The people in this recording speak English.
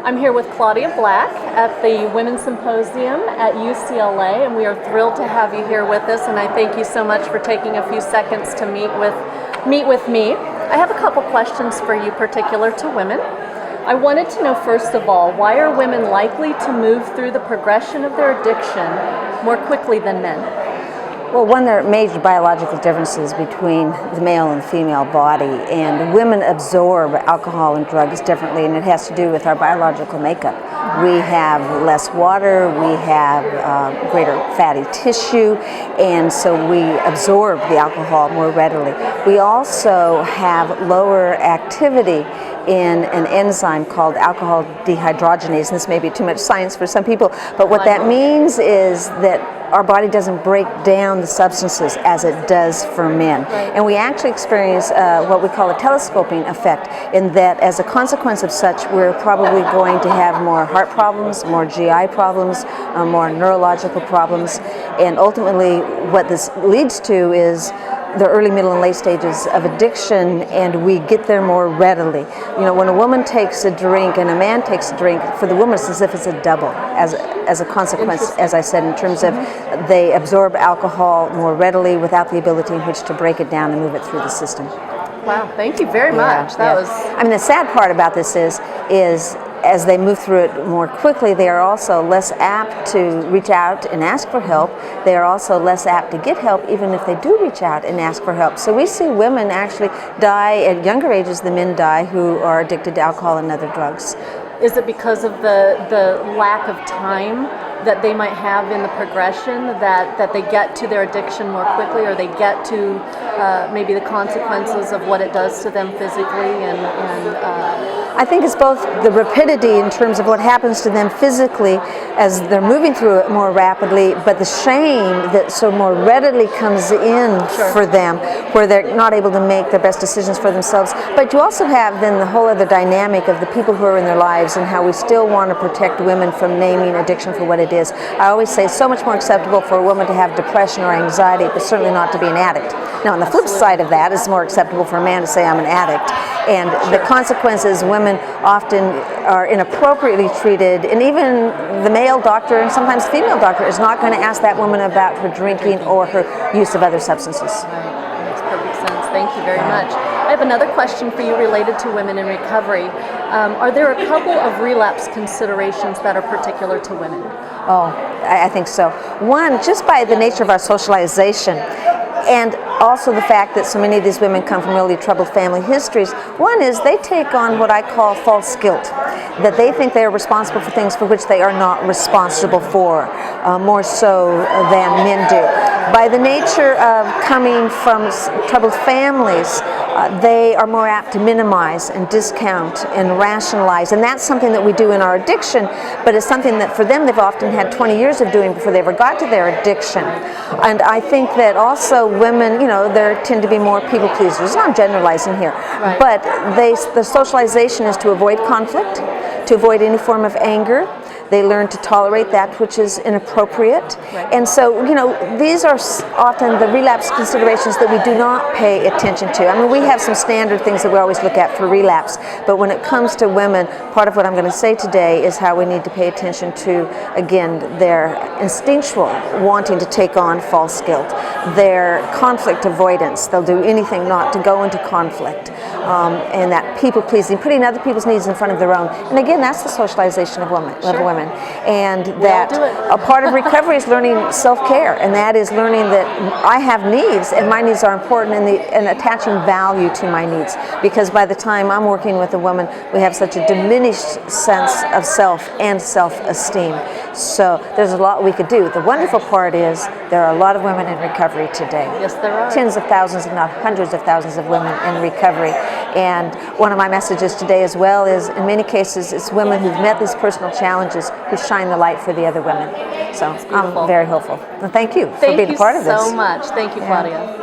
I'm here with Claudia Black at the Women's Symposium at UCLA, and we are thrilled to have you here with us, and I thank you so much for taking a few seconds to meet with me. I have a couple questions for you particular to women. I wanted to know, first of all, why are women likely to move through the progression of their addiction more quickly than men? Well, one, there are major biological differences between the male and the female body, and women absorb alcohol and drugs differently, and it has to do with our biological makeup. We have less water, we have greater fatty tissue, and so we absorb the alcohol more readily. We also have lower activity in an enzyme called alcohol dehydrogenase, and this may be too much science for some people, but what that means is that our body doesn't break down the substances as it does for men. Right. And we actually experience what we call a telescoping effect, in that as a consequence of such, we're probably going to have more heart problems, more GI problems, more neurological problems, and ultimately what this leads to is the early, middle, and late stages of addiction, and we get there more readily. You know, when a woman takes a drink and a man takes a drink, for the woman it's as if it's a double, as a consequence, as I said, in terms of they absorb alcohol more readily without the ability in which to break it down and move it through the system. Wow, thank you very much. That was... I mean, the sad part about this is as they move through it more quickly, they are also less apt to reach out and ask for help. They are also less apt to get help, even if they do reach out and ask for help. So we see women actually die at younger ages than men die who are addicted to alcohol and other drugs. Is it because of the lack of time that they might have in the progression that they get to their addiction more quickly, or they get to maybe the consequences of what it does to them physically I think it's both the rapidity in terms of what happens to them physically as they're moving through it more rapidly, but the shame that so more readily comes in for them, where they're not able to make their best decisions for themselves. But you also have then the whole other dynamic of the people who are in their lives and how we still want to protect women from naming addiction for what it is. I always say it's so much more acceptable for a woman to have depression or anxiety, but certainly not to be an addict. Now, on the flip side of that, it's more acceptable for a man to say I'm an addict. And the consequences, women often are inappropriately treated, and even the male doctor and sometimes the female doctor is not going to ask that woman about her drinking or her use of other substances. Right, makes perfect sense. Thank you very much. I have another question for you related to women in recovery. Are there a couple of relapse considerations that are particular to women? Oh, I think so. One, just by the nature of our socialization, and also the fact that so many of these women come from really troubled family histories. One is they take on what I call false guilt, that they think they are responsible for things for which they are not responsible for, more so than men do. By the nature of coming from troubled families, they are more apt to minimize and discount and rationalize, and that's something that we do in our addiction, but it's something that for them they've often had 20 years of doing before they ever got to their addiction. And I think that also women, you know, there tend to be more people pleasers. I'm generalizing here, but the socialization is to avoid conflict, to avoid any form of anger. They learn to tolerate that which is inappropriate. And so, you know, these are often the relapse considerations that we do not pay attention to. I mean, we have some standard things that we always look at for relapse, but when it comes to women, part of what I'm going to say today is how we need to pay attention to, again, their instinctual wanting to take on false guilt, their conflict avoidance. They'll do anything not to go into conflict, and that people pleasing, putting other people's needs in front of their own. And again, that's the socialization of women. And that a part of recovery is learning self-care, and that is learning that I have needs and my needs are important, and attaching value to my needs, because by the time I'm working with a woman, we have such a diminished sense of self and self-esteem. So there's a lot we could do. The wonderful part is there are a lot of women in recovery today. Yes, there are. Tens of thousands, if not hundreds of thousands of women in recovery. And one of my messages today as well is, in many cases, it's women who've met these personal challenges who shine the light for the other women. So I'm very hopeful. And thank you for being a part of this. Thank you so much. Thank you, Claudia.